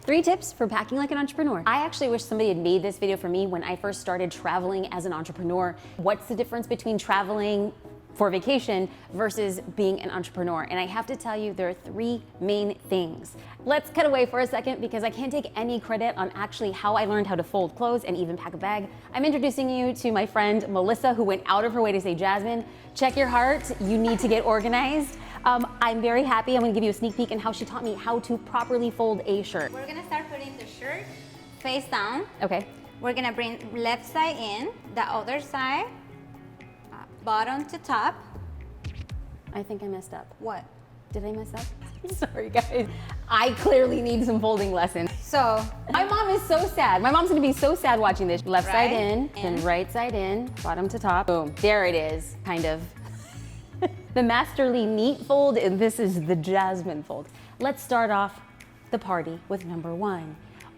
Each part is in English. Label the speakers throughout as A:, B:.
A: 3 tips for packing like an entrepreneur. I actually wish somebody had made this video for me when I first started traveling as an entrepreneur. What's the difference between traveling for vacation versus being an entrepreneur? And I have to tell you, there are 3 main things. Let's cut away for a second because I can't take any credit on actually how I learned how to fold clothes and even pack a bag. I'm introducing you to my friend Melissa, who went out of her way to say, Jasmine, check your heart, you need to get organized. I'm very happy. I'm gonna give you a sneak peek in how she taught me how to properly fold a shirt.
B: We're gonna start putting the shirt face down.
A: Okay.
B: We're gonna bring left side in, the other side, bottom to top.
A: I think I messed up.
B: What?
A: Did I mess up? Sorry guys. I clearly need some folding lessons.
B: So,
A: my mom is so sad. My mom's gonna be so sad watching this. Left side in,
B: in.
A: then right side in, bottom to top. Boom, there it is, kind of. The masterly neat fold, and this is the Jasmine fold. Let's start off the party with number 1.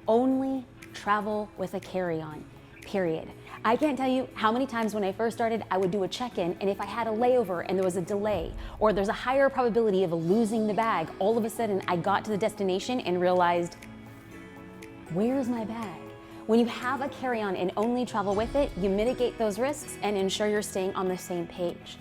A: Only travel with a carry-on, period. I can't tell you how many times when I first started, I would do a check-in, and if I had a layover and there was a delay, or there's a higher probability of losing the bag, all of a sudden I got to the destination and realized, where's my bag? When you have a carry-on and only travel with it, you mitigate those risks and ensure you're staying on the same page.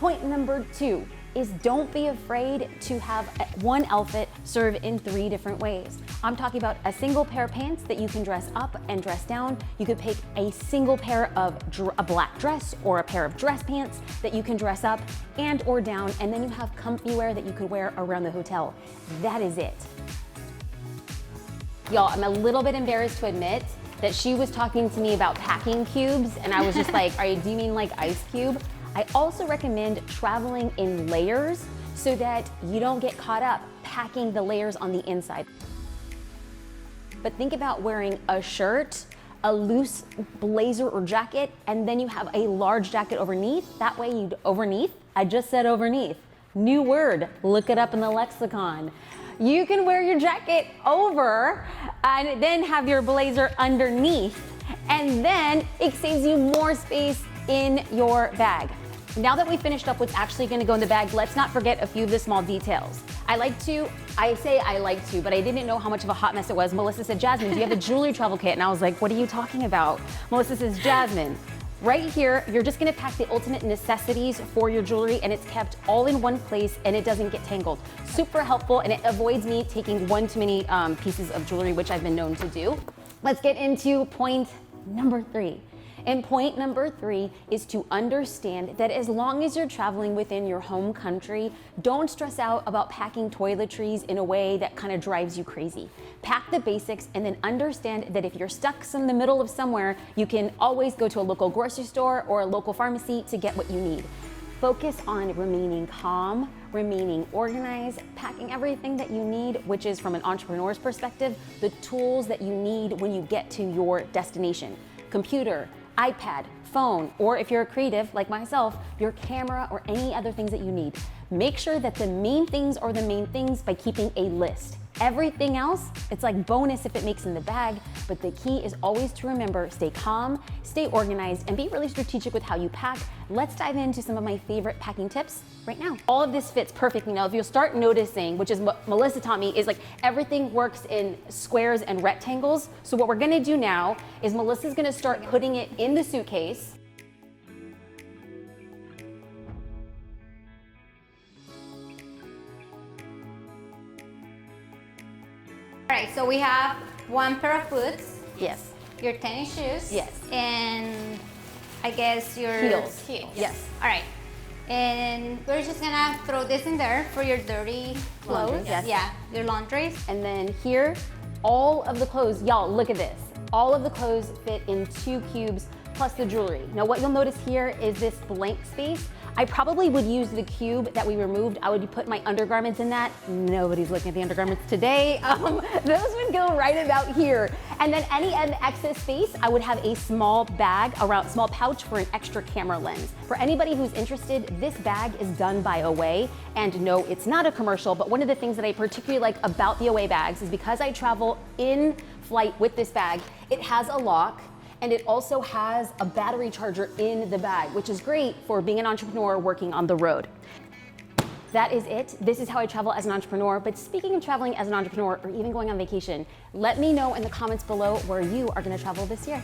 A: Point number 2 is don't be afraid to have one outfit serve in 3 different ways. I'm talking about a single pair of pants that you can dress up and dress down. You could pick a single pair of a black dress or a pair of dress pants that you can dress up and or down, and then you have comfy wear that you could wear around the hotel. That is it. Y'all, I'm a little bit embarrassed to admit that she was talking to me about packing cubes, and I was just like, do you mean like ice cube? I also recommend traveling in layers so that you don't get caught up packing the layers on the inside. But think about wearing a shirt, a loose blazer or jacket, and then you have a large jacket underneath. That way I just said overneath. New word, look it up in the lexicon. You can wear your jacket over and then have your blazer underneath, and then it saves you more space in your bag. Now that we finished up what's actually gonna go in the bag, let's not forget a few of the small details. I say I like to, but I didn't know how much of a hot mess it was. Melissa said, Jasmine, do you have a jewelry travel kit? And I was like, what are you talking about? Melissa says, Jasmine, right here, you're just gonna pack the ultimate necessities for your jewelry, and it's kept all in one place and it doesn't get tangled. Super helpful, and it avoids me taking one too many pieces of jewelry, which I've been known to do. Let's get into point number 3. And point number 3 is to understand that as long as you're traveling within your home country, don't stress out about packing toiletries in a way that kind of drives you crazy. Pack the basics and then understand that if you're stuck in the middle of somewhere, you can always go to a local grocery store or a local pharmacy to get what you need. Focus on remaining calm, remaining organized, packing everything that you need, which is from an entrepreneur's perspective, the tools that you need when you get to your destination. Computer, iPad, phone, or if you're a creative like myself, your camera or any other things that you need. Make sure that the main things are the main things by keeping a list. Everything else, it's like bonus if it makes in the bag, but the key is always to remember, stay calm, stay organized, and be really strategic with how you pack. Let's dive into some of my favorite packing tips right now. All of this fits perfectly. Now, if you'll start noticing, which is what Melissa taught me, is like everything works in squares and rectangles. So what we're gonna do now is Melissa's gonna start putting it in the suitcase.
B: all right, so we have 1 pair of boots.
A: Yes.
B: Your tennis shoes.
A: Yes.
B: And I guess your
A: Heels.
B: Yes. All right. And we're just gonna throw this in there for your dirty clothes.
A: Laundry, yes.
B: Yeah, your laundries.
A: And then here, all of the clothes, y'all, look at this. All of the clothes fit in 2 cubes plus the jewelry. Now what you'll notice here is this blank space. I probably would use the cube that we removed. I would put my undergarments in that. Nobody's looking at the undergarments today. Those would go right about here. And then any excess space, I would have a small bag, small pouch for an extra camera lens. For anybody who's interested, this bag is done by Away. And no, it's not a commercial, but one of the things that I particularly like about the Away bags is because I travel in flight with this bag, it has a lock. And it also has a battery charger in the bag, which is great for being an entrepreneur working on the road. that is it. This is how I travel as an entrepreneur. But speaking of traveling as an entrepreneur or even going on vacation, let me know in the comments below where you are gonna travel this year.